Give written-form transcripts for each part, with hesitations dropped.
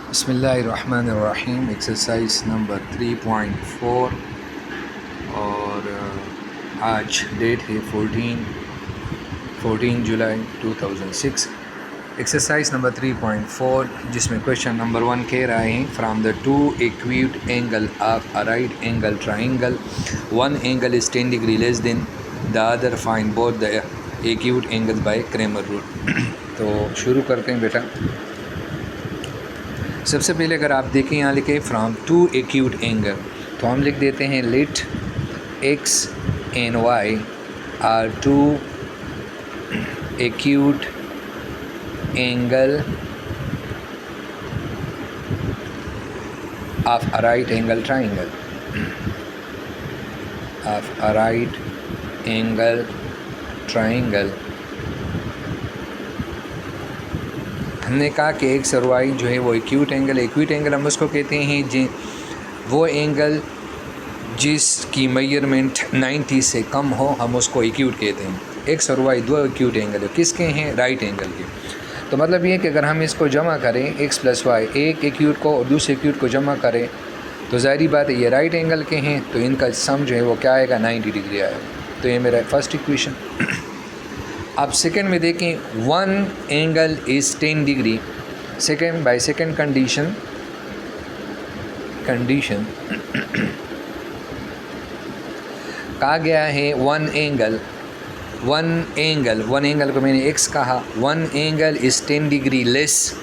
बिस्मिल्लाहिर्रहमानिर्रहीम। Exercise number 3.4 और आज डेट है 14 जुलाई 2006। एक्सरसाइज नंबर 3.4 जिसमें क्वेश्चन नंबर 1 कह रहा है from the two acute angle of a right angle triangle one angle is 10 degree less than the other find both the acute angle by Cramer rule. तो शुरू करते हैं बेटा। सबसे पहले अगर आप देखें यहाँ लिखे फ्राम टू एक्यूट एंगल, तो हम लिख देते हैं let X and Y are two acute angle of a right angle triangle of a right angle triangle. हमने कहा कि एक्स और वाई जो है वो एक्यूट एंगल हम उसको कहते हैं जी वो एंगल जिसकी मेजरमेंट 90 से कम हो, हम उसको एक्यूट कहते हैं। एक्स और वाई दो एक्यूट एंगल है, किसके हैं? राइट एंगल के। तो मतलब ये कि अगर हम इसको जमा करें एक्स प्लस वाई, एक एक्यूट को और दूसरे एक्यूट को जमा करें तो ज़ाहिरी बात है ये राइट एंगल के हैं, तो इनका सम जो है वो क्या आएगा? 90 डिग्री आएगा। तो ये मेरा फर्स्ट इक्वेशन। अब सेकंड में देखें one angle is 10 degree. Second by second condition कहा गया है वन एंगल को मैंने एक्स कहा, one angle is 10 degree less.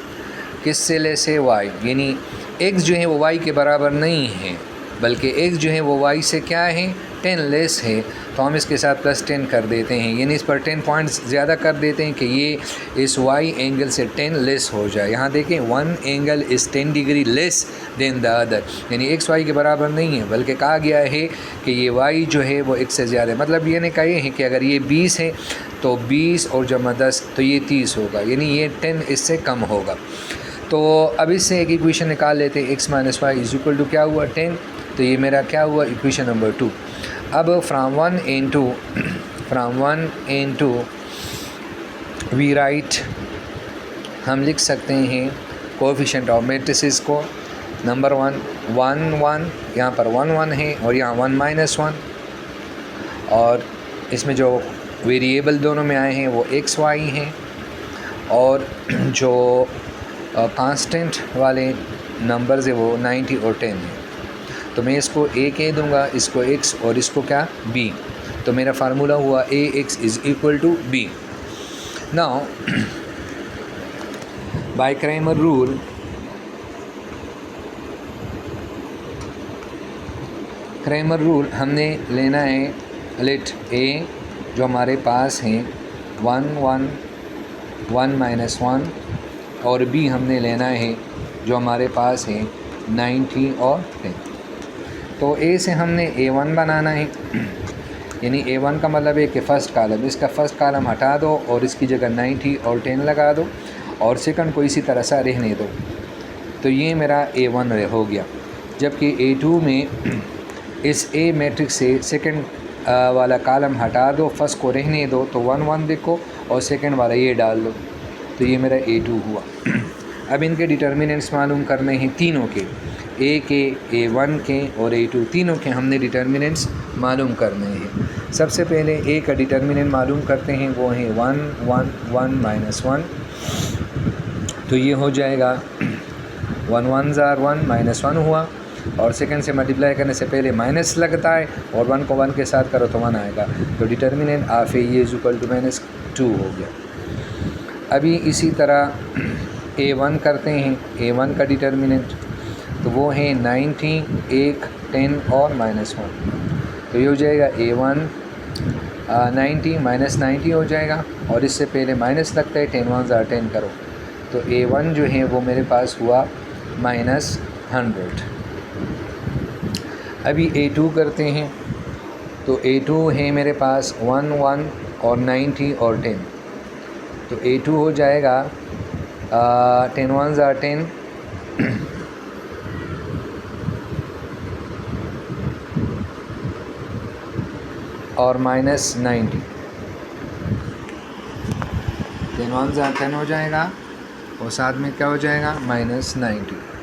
किससे लेस है? वाई। यानी एक्स जो है वो वाई के बराबर नहीं है, बल्कि एक्स जो है वो वाई से क्या है? 10 लेस है। तो हम इसके साथ प्लस 10 कर देते हैं, यानी इस पर 10 पॉइंट्स ज़्यादा कर देते हैं कि ये इस वाई एंगल से 10 लेस हो जाए। यहाँ देखें one angle is 10 degree less than the other, यानी एक्स वाई के बराबर नहीं है, बल्कि कहा गया है कि ये वाई जो है वो एक्स से ज़्यादा है। मतलब ये नहीं कहे हैं कि अगर ये 20 है तो 20 और जमा 10 तो ये 30 होगा, यानी ये 10 इससे कम होगा। तो अब इससे एक इक्वेशन निकाल लेते हैं, X minus Y is equal to क्या हुआ? 10। तो ये मेरा क्या हुआ? Equation number 2। अब from one and two we write, हम लिख सकते हैं कोएफिशिएंट ऑफ मैट्रिसेस को। नंबर 1 1 यहाँ पर 1 है और यहाँ 1 - 1, और इसमें जो वेरिएबल दोनों में आए हैं वो एक्स वाई हैं, और जो कांस्टेंट वाले नंबर्स है वो 90 और 10 है। तो मैं इसको ए कह दूँगा, इसको एक्स और इसको क्या? बी। तो मेरा फार्मूला हुआ A X is equal to B. Now by Cramer rule हमने लेना है लेट ए जो हमारे पास हैं 1 -1 और बी हमने लेना है जो हमारे पास है 90 और 10। तो ए से हमने A1 बनाना है, यानी A1 का मतलब है कि फ़र्स्ट कॉलम, इसका फ़र्स्ट कॉलम हटा दो और इसकी जगह 90 और 10 लगा दो, और सेकंड को इसी तरह सा रहने दो। तो ये मेरा A1 हो गया। जबकि A2 में इस A मैट्रिक्स से सेकंड वाला कॉलम हटा दो, फर्स्ट को रहने दो, तो 1 1 देखो और सेकंड वाला ये डाल दो, तो ये मेरा A2 हुआ। अब इनके डिटर्मिनेंट्स मालूम करने हैं तीनों के, ए के, A1 के और A2, तीनों के हमने डिटर्मिनेंट्स मालूम करने हैं। सबसे पहले ए का डिटर्मिनेंट मालूम करते हैं, वो है 1 1 -1। तो ये हो जाएगा 1 1 -1 हुआ, और सेकंड से मल्टीप्लाई करने से पहले माइनस लगता है, और 1 को 1 के साथ करो तो 1 आएगा। तो determinant of A is equal to -2 हो गया। अभी इसी तरह A1 करते हैं, A1 का डिटर्मिनेंट तो वो है 90 1 10 और -1। तो ये हो जाएगा A1 90 -90 हो जाएगा, और इससे पहले माइनस लगता है, 10 1 10 करो, तो A1 जो है वो मेरे पास हुआ -100। अभी A2 करते हैं, तो A2 है मेरे पास 1 1 और 90 और 10। तो A2 हो जाएगा 10 1 10 और -90। 10 1 10 हो जाएगा और साथ में क्या हो जाएगा -90।